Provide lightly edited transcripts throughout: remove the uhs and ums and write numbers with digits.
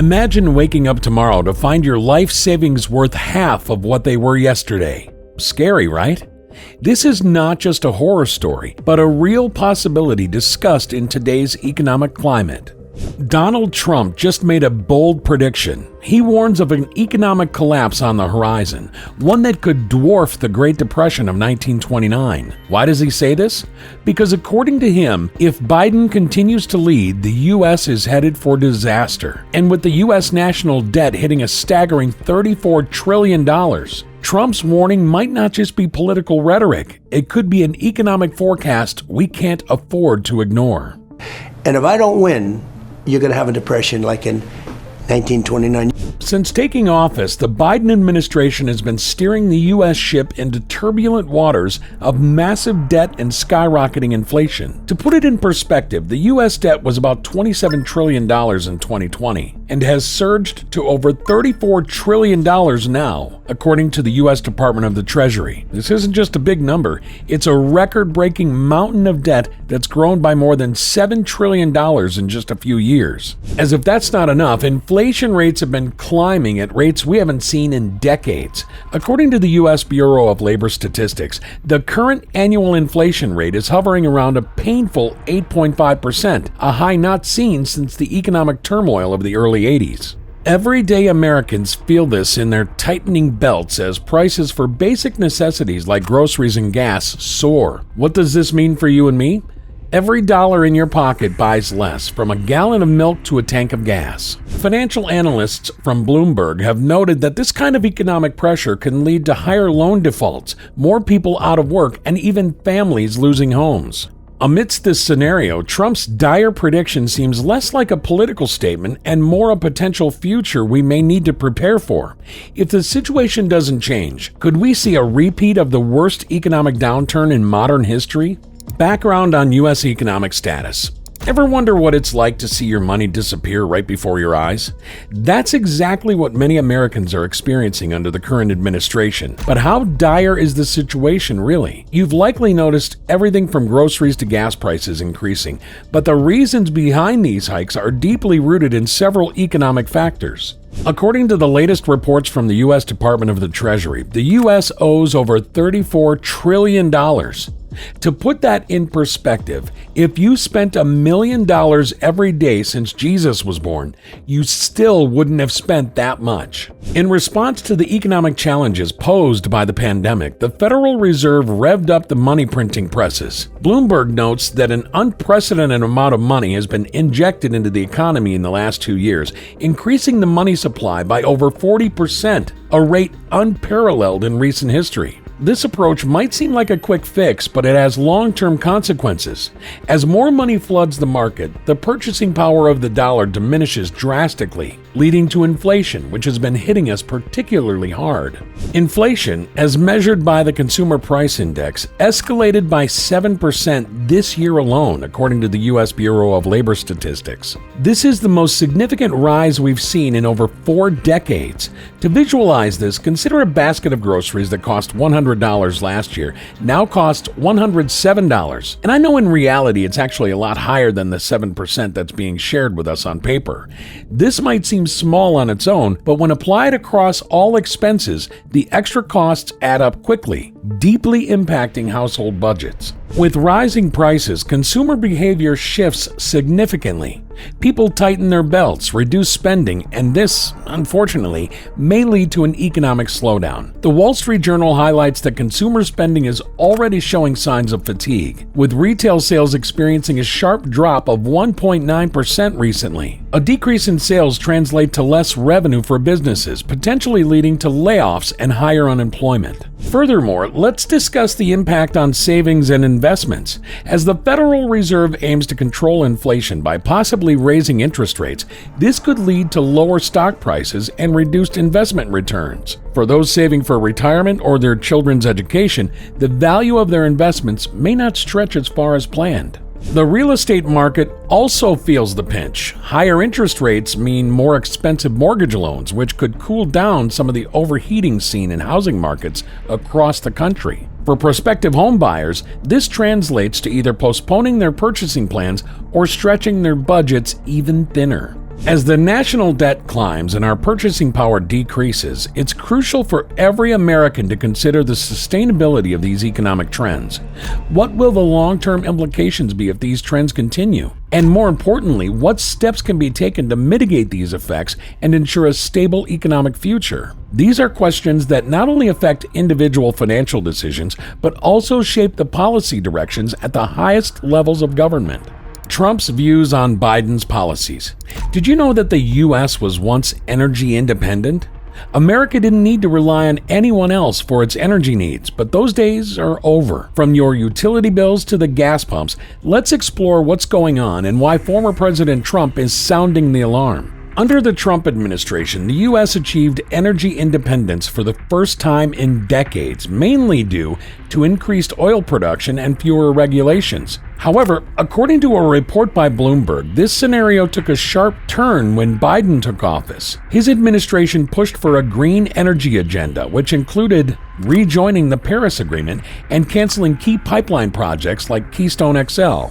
Imagine waking up tomorrow to find your life savings worth half of what they were yesterday. Scary, right? This is not just a horror story, but a real possibility discussed in today's economic climate. Donald Trump just made a bold prediction. He warns of an economic collapse on the horizon, one that could dwarf the Great Depression of 1929. Why does he say this? Because according to him, if Biden continues to lead, the U.S. is headed for disaster. And with the U.S. national debt hitting a staggering $34 trillion, Trump's warning might not just be political rhetoric. It could be an economic forecast we can't afford to ignore. And if I don't win, you're going to have a depression like in 1929. Since taking office, the Biden administration has been steering the U.S. ship into turbulent waters of massive debt and skyrocketing inflation. To put it in perspective, the U.S. debt was about $27 trillion in 2020 and has surged to over $34 trillion now, according to the U.S. Department of the Treasury. This isn't just a big number, it's a record-breaking mountain of debt that's grown by more than $7 trillion in just a few years. As if that's not enough, inflation rates have been climbing at rates we haven't seen in decades. According to the U.S. Bureau of Labor Statistics, the current annual inflation rate is hovering around a painful 8.5%, a high not seen since the economic turmoil of the early 80s. Everyday Americans feel this in their tightening belts as prices for basic necessities like groceries and gas soar. What does this mean for you and me? Every dollar in your pocket buys less, from a gallon of milk to a tank of gas. Financial analysts from Bloomberg have noted that this kind of economic pressure can lead to higher loan defaults, more people out of work, and even families losing homes. Amidst this scenario, Trump's dire prediction seems less like a political statement and more a potential future we may need to prepare for. If the situation doesn't change, could we see a repeat of the worst economic downturn in modern history? Background on U.S. economic status. Ever wonder what it's like to see your money disappear right before your eyes? That's exactly what many Americans are experiencing under the current administration. But how dire is the situation really? You've likely noticed everything from groceries to gas prices increasing, but the reasons behind these hikes are deeply rooted in several economic factors. According to the latest reports from the U.S. Department of the Treasury, the U.S. owes over $34 trillion. To put that in perspective, if you spent $1 million every day since Jesus was born, you still wouldn't have spent that much. In response to the economic challenges posed by the pandemic, the Federal Reserve revved up the money printing presses. Bloomberg notes that an unprecedented amount of money has been injected into the economy in the last 2 years, increasing the money supply by over 40%, a rate unparalleled in recent history. This approach might seem like a quick fix, but it has long-term consequences. As more money floods the market, the purchasing power of the dollar diminishes drastically, leading to inflation, which has been hitting us particularly hard. Inflation, as measured by the Consumer Price Index, escalated by 7% this year alone, according to the U.S. Bureau of Labor Statistics. This is the most significant rise we've seen in over 4 decades. To visualize this, consider a basket of groceries that cost $100 last year now costs $107. And I know in reality it's actually a lot higher than the 7% that's being shared with us on paper. This might seem small on its own, but when applied across all expenses, the extra costs add up quickly, deeply impacting household budgets. With rising prices, consumer behavior shifts significantly. People tighten their belts, reduce spending, and this, unfortunately, may lead to an economic slowdown. The Wall Street Journal highlights that consumer spending is already showing signs of fatigue, with retail sales experiencing a sharp drop of 1.9% recently. A decrease in sales translates to less revenue for businesses, potentially leading to layoffs and higher unemployment. Furthermore, let's discuss the impact on savings and investments. As the Federal Reserve aims to control inflation by possibly raising interest rates, this could lead to lower stock prices and reduced investment returns. For those saving for retirement or their children's education, the value of their investments may not stretch as far as planned. The real estate market also feels the pinch. Higher interest rates mean more expensive mortgage loans, which could cool down some of the overheating seen in housing markets across the country. For prospective home buyers, this translates to either postponing their purchasing plans or stretching their budgets even thinner. As the national debt climbs and our purchasing power decreases, it's crucial for every American to consider the sustainability of these economic trends. What will the long-term implications be if these trends continue? And more importantly, what steps can be taken to mitigate these effects and ensure a stable economic future? These are questions that not only affect individual financial decisions, but also shape the policy directions at the highest levels of government. Trump's views on Biden's policies. Did you know that the U.S. was once energy independent? America didn't need to rely on anyone else for its energy needs, but those days are over. From your utility bills to the gas pumps, let's explore what's going on and why former President Trump is sounding the alarm. Under the Trump administration, the U.S. achieved energy independence for the first time in decades, mainly due to increased oil production and fewer regulations. However, according to a report by Bloomberg, this scenario took a sharp turn when Biden took office. His administration pushed for a green energy agenda, which included rejoining the Paris Agreement and canceling key pipeline projects like Keystone XL.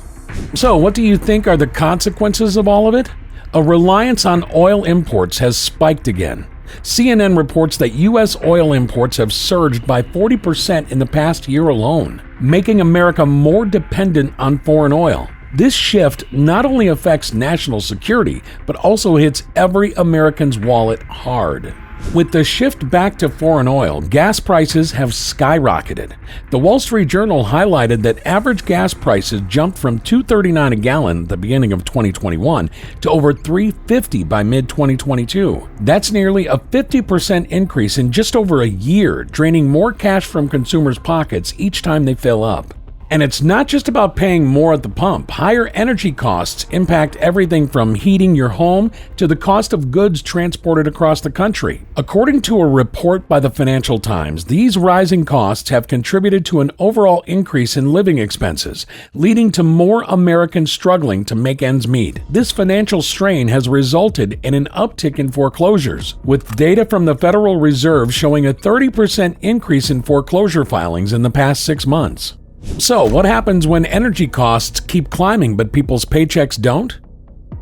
So, what do you think are the consequences of all of it? A reliance on oil imports has spiked again. CNN reports that U.S. oil imports have surged by 40% in the past year alone, making America more dependent on foreign oil. This shift not only affects national security, but also hits every American's wallet hard. With the shift back to foreign oil, gas prices have skyrocketed. The Wall Street Journal highlighted that average gas prices jumped from $2.39 a gallon at the beginning of 2021 to over $3.50 by mid-2022. That's nearly a 50% increase in just over a year, draining more cash from consumers' pockets each time they fill up. And it's not just about paying more at the pump. Higher energy costs impact everything from heating your home to the cost of goods transported across the country. According to a report by the Financial Times, these rising costs have contributed to an overall increase in living expenses, leading to more Americans struggling to make ends meet. This financial strain has resulted in an uptick in foreclosures, with data from the Federal Reserve showing a 30% increase in foreclosure filings in the past 6 months. So, what happens when energy costs keep climbing but people's paychecks don't?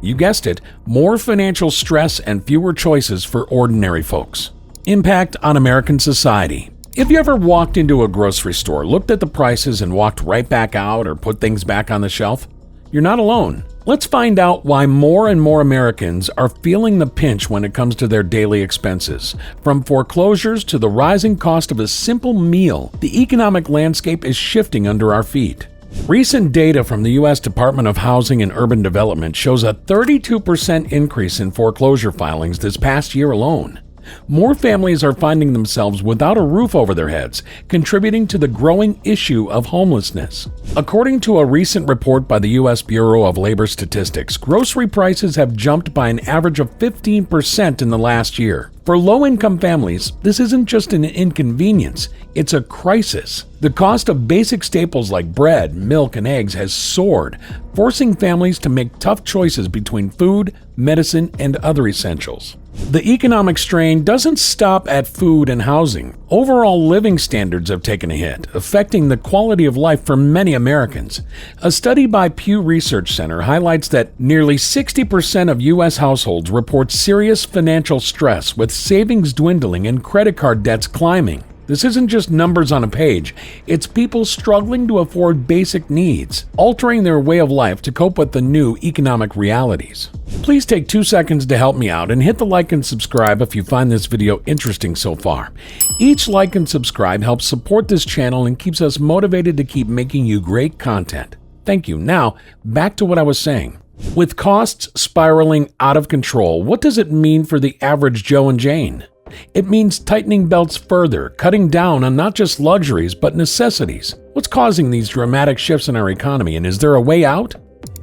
You guessed it, more financial stress and fewer choices for ordinary folks. Impact on American society. If you ever walked into a grocery store, looked at the prices and walked right back out or put things back on the shelf, you're not alone. Let's find out why more and more Americans are feeling the pinch when it comes to their daily expenses. From foreclosures to the rising cost of a simple meal, the economic landscape is shifting under our feet. Recent data from the U.S. Department of Housing and Urban Development shows a 32% increase in foreclosure filings this past year alone. More families are finding themselves without a roof over their heads, contributing to the growing issue of homelessness. According to a recent report by the U.S. Bureau of Labor Statistics, grocery prices have jumped by an average of 15% in the last year. For low-income families, this isn't just an inconvenience, it's a crisis. The cost of basic staples like bread, milk, and eggs has soared, forcing families to make tough choices between food, medicine, and other essentials. The economic strain doesn't stop at food and housing. Overall living standards have taken a hit, affecting the quality of life for many Americans. A study by Pew Research Center highlights that nearly 60% of U.S. households report serious financial stress, with savings dwindling and credit card debts climbing. This isn't just numbers on a page, it's people struggling to afford basic needs, altering their way of life to cope with the new economic realities. Please take 2 seconds to help me out and hit the like and subscribe if you find this video interesting so far. Each like and subscribe helps support this channel and keeps us motivated to keep making you great content. Thank you. Now, back to what I was saying. With costs spiraling out of control, what does it mean for the average Joe and Jane? It means tightening belts further, cutting down on not just luxuries, but necessities. What's causing these dramatic shifts in our economy, and is there a way out?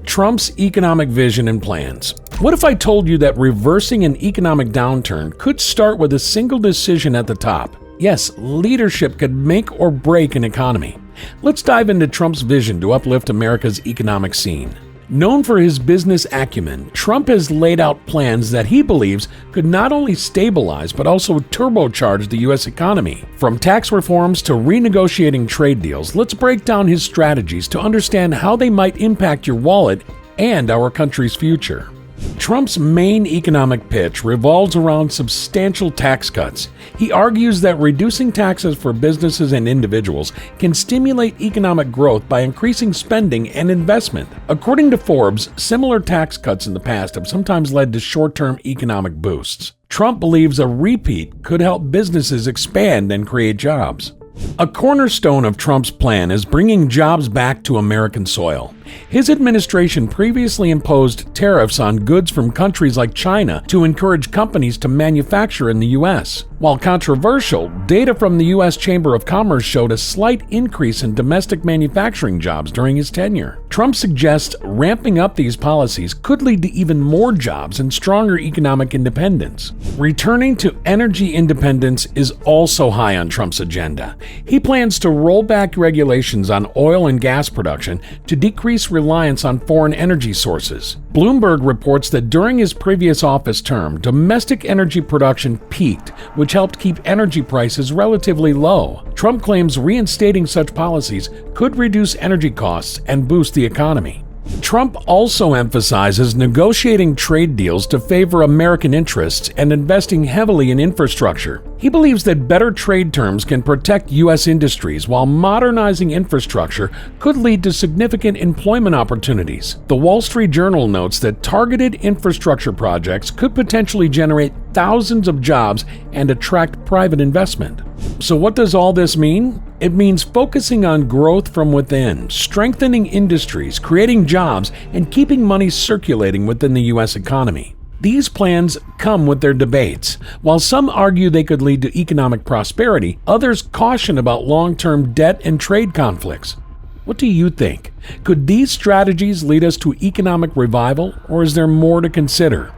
Trump's economic vision and plans. What if I told you that reversing an economic downturn could start with a single decision at the top? Yes, leadership could make or break an economy. Let's dive into Trump's vision to uplift America's economic scene. Known for his business acumen, Trump has laid out plans that he believes could not only stabilize but also turbocharge the U.S. economy. From tax reforms to renegotiating trade deals, let's break down his strategies to understand how they might impact your wallet and our country's future. Trump's main economic pitch revolves around substantial tax cuts. He argues that reducing taxes for businesses and individuals can stimulate economic growth by increasing spending and investment. According to Forbes, similar tax cuts in the past have sometimes led to short-term economic boosts. Trump believes a repeat could help businesses expand and create jobs. A cornerstone of Trump's plan is bringing jobs back to American soil. His administration previously imposed tariffs on goods from countries like China to encourage companies to manufacture in the U.S. While controversial, data from the U.S. Chamber of Commerce showed a slight increase in domestic manufacturing jobs during his tenure. Trump suggests ramping up these policies could lead to even more jobs and stronger economic independence. Returning to energy independence is also high on Trump's agenda. He plans to roll back regulations on oil and gas production to decrease reliance on foreign energy sources. Bloomberg reports that during his previous office term, domestic energy production peaked, which helped keep energy prices relatively low. Trump claims reinstating such policies could reduce energy costs and boost the economy. Trump also emphasizes negotiating trade deals to favor American interests and investing heavily in infrastructure. He believes that better trade terms can protect U.S. industries, while modernizing infrastructure could lead to significant employment opportunities. The Wall Street Journal notes that targeted infrastructure projects could potentially generate thousands of jobs and attract private investment. So what does all this mean? It means focusing on growth from within, strengthening industries, creating jobs, and keeping money circulating within the U.S. economy. These plans come with their debates. While some argue they could lead to economic prosperity, others caution about long-term debt and trade conflicts. What do you think? Could these strategies lead us to economic revival, or is there more to consider?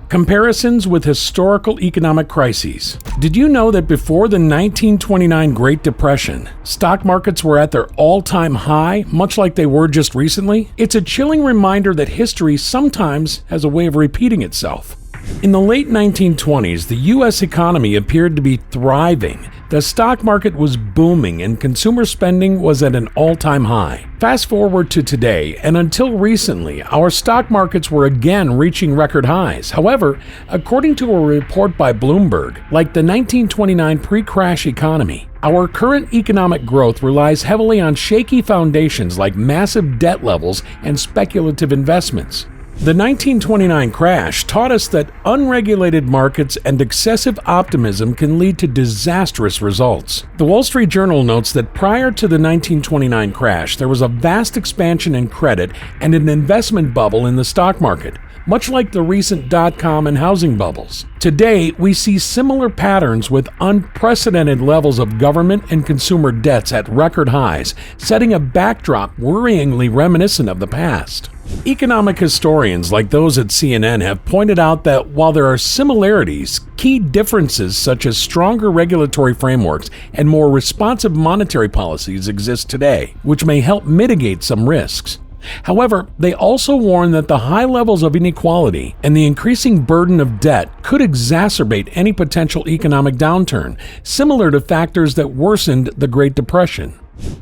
Comparisons with historical economic crises. Did you know that before the 1929 Great Depression, stock markets were at their all-time high, much like they were just recently? It's a chilling reminder that history sometimes has a way of repeating itself. In the late 1920s, the U.S. economy appeared to be thriving. The stock market was booming and consumer spending was at an all-time high. Fast forward to today, and until recently, our stock markets were again reaching record highs. However, according to a report by Bloomberg, like the 1929 pre-crash economy, our current economic growth relies heavily on shaky foundations like massive debt levels and speculative investments. The 1929 crash taught us that unregulated markets and excessive optimism can lead to disastrous results. The Wall Street Journal notes that prior to the 1929 crash, there was a vast expansion in credit and an investment bubble in the stock market, much like the recent dot-com and housing bubbles. Today, we see similar patterns with unprecedented levels of government and consumer debts at record highs, setting a backdrop worryingly reminiscent of the past. Economic historians like those at CNN have pointed out that while there are similarities, key differences such as stronger regulatory frameworks and more responsive monetary policies exist today, which may help mitigate some risks. However, they also warn that the high levels of inequality and the increasing burden of debt could exacerbate any potential economic downturn, similar to factors that worsened the Great Depression.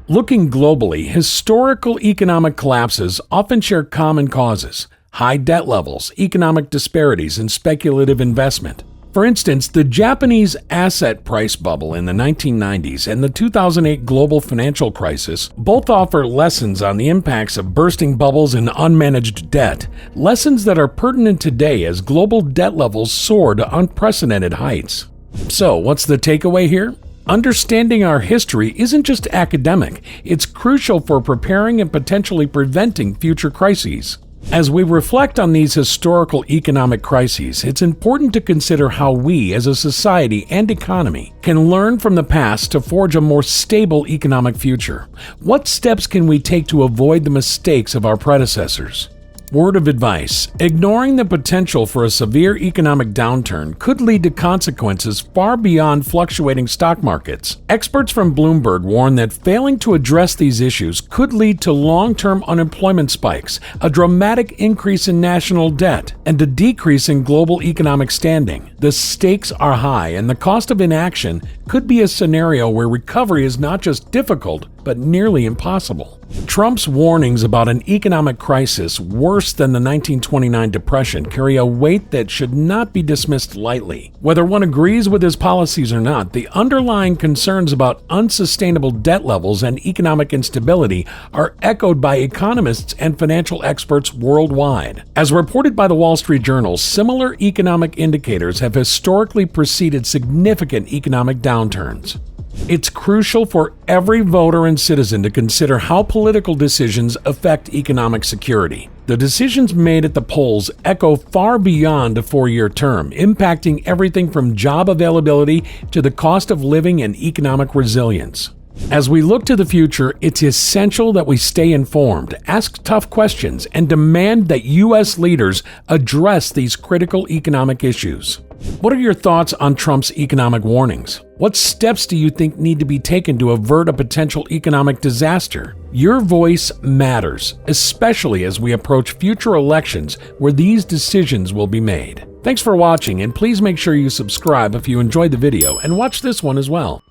Looking globally, historical economic collapses often share common causes: high debt levels, economic disparities, and speculative investment. For instance, the Japanese asset price bubble in the 1990s and the 2008 global financial crisis both offer lessons on the impacts of bursting bubbles and unmanaged debt, lessons that are pertinent today as global debt levels soar to unprecedented heights. So, what's the takeaway here? Understanding our history isn't just academic, it's crucial for preparing and potentially preventing future crises. As we reflect on these historical economic crises, it's important to consider how we, as a society and economy, can learn from the past to forge a more stable economic future. What steps can we take to avoid the mistakes of our predecessors? Word of advice: ignoring the potential for a severe economic downturn could lead to consequences far beyond fluctuating stock markets. Experts from Bloomberg warn that failing to address these issues could lead to long-term unemployment spikes, a dramatic increase in national debt, and a decrease in global economic standing. The stakes are high, and the cost of inaction could be a scenario where recovery is not just difficult, but nearly impossible. Trump's warnings about an economic crisis worse than the 1929 Depression carry a weight that should not be dismissed lightly. Whether one agrees with his policies or not, the underlying concerns about unsustainable debt levels and economic instability are echoed by economists and financial experts worldwide. As reported by the Wall Street Journal, similar economic indicators have historically preceded significant economic downturns. It's crucial for every voter and citizen to consider how political decisions affect economic security. The decisions made at the polls echo far beyond a 4-year term, impacting everything from job availability to the cost of living and economic resilience. As we look to the future, it's essential that we stay informed, ask tough questions, and demand that U.S. leaders address these critical economic issues. What are your thoughts on Trump's economic warnings? What steps do you think need to be taken to avert a potential economic disaster? Your voice matters, especially as we approach future elections where these decisions will be made. Thanks for watching, and please make sure you subscribe if you enjoyed the video and watch this one as well.